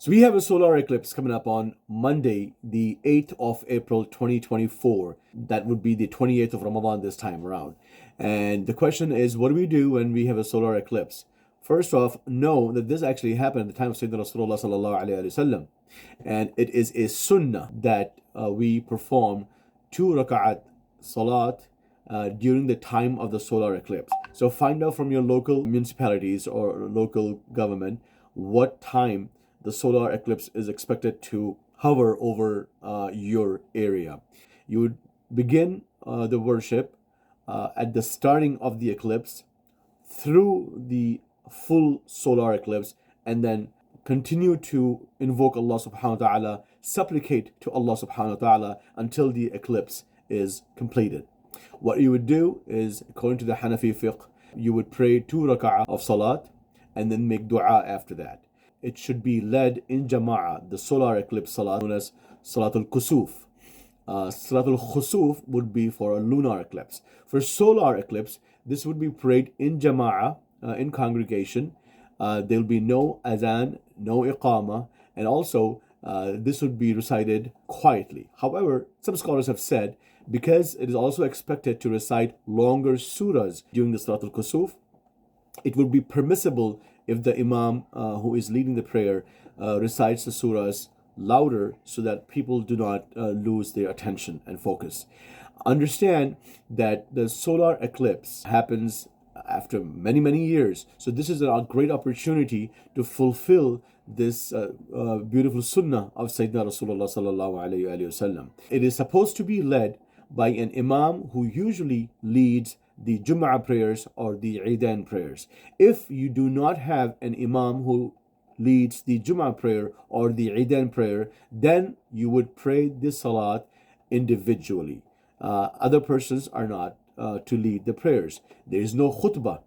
So we have a solar eclipse coming up on Monday, the 8th of April 2024. That would be the 28th of Ramadan this time around. And the question is, what do we do when we have a solar eclipse? First off, know that this actually happened at the time of Sayyidina Rasulullah sallallahu alayhi wasallam. And it is a sunnah that we perform 2 raka'at salat during the time of the solar eclipse. So find out from your local municipalities or local government what time the solar eclipse is expected to hover over your area. You would begin the worship at the starting of the eclipse through the full solar eclipse, and then continue to invoke Allah subhanahu wa ta'ala, supplicate to Allah subhanahu wa ta'ala until the eclipse is completed. What you would do is, according to the Hanafi fiqh, you would pray 2 raka'ah of salat and then make dua after that. It should be led in jama'ah, the solar eclipse salat, known as Salatul Kusuf. Salatul Kusuf would be for a lunar eclipse. For solar eclipse, this would be prayed in jama'ah, in congregation. There will be no azan, no iqama, and also this would be recited quietly. However, some scholars have said, because it is also expected to recite longer surahs during the Salatul Kusuf, it would be permissible if the imam who is leading the prayer recites the surahs louder so that people do not lose their attention and focus. Understand that the solar eclipse happens after many years. So this is a great opportunity to fulfill this beautiful sunnah of Sayyidina Rasulullah sallallahu alayhi wasallam. It is supposed to be led by an imam who usually leads the Jum'ah prayers or the Eidain prayers. If you do not have an imam who leads the Jum'ah prayer or the Eidain prayer, then you would pray this salat individually. Other persons are not to lead the prayers. There is no khutbah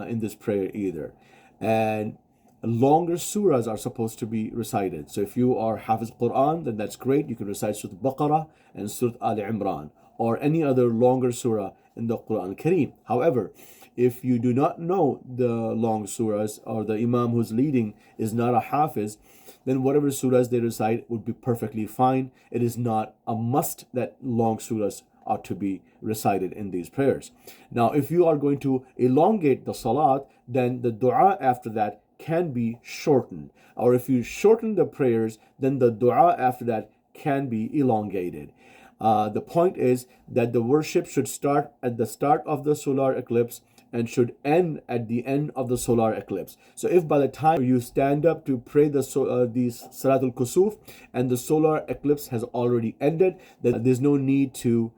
in this prayer either. And longer surahs are supposed to be recited. So if you are Hafiz Quran, then that's great. You can recite Surah Baqarah and Surah Al Imran or any other longer surah in the Quran Kareem. However, if you do not know the long surahs or the imam who's leading is not a Hafiz, then whatever surahs they recite would be perfectly fine. It is not a must that long surahs ought to be recited in these prayers. Now, if you are going to elongate the salat, then the dua after that can be shortened. Or if you shorten the prayers, then the dua after that can be elongated. The point is that the worship should start at the start of the solar eclipse and should end at the end of the solar eclipse. So if by the time you stand up to pray the Salatul Kusuf and the solar eclipse has already ended, then there's no need to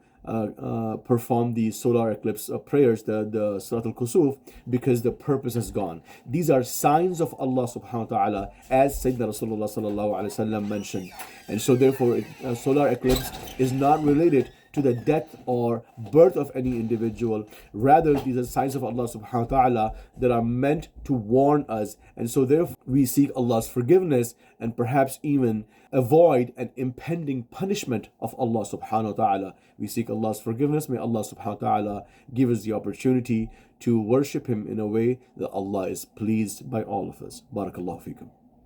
perform the solar eclipse prayers, the Salatul Kusuf, because the purpose has gone. These are signs of Allah subhanahu wa ta'ala, as Sayyidina Rasulullah sallallahu alayhi wasallam mentioned. And so therefore, solar eclipse is not related to the death or birth of any individual. Rather, these are signs of Allah subhanahu wa ta'ala that are meant to warn us. And so therefore, we seek Allah's forgiveness and perhaps even avoid an impending punishment of Allah subhanahu wa ta'ala. We seek Allah's forgiveness. May Allah subhanahu wa ta'ala give us the opportunity to worship Him in a way that Allah is pleased by all of us. Barakallahu feekum.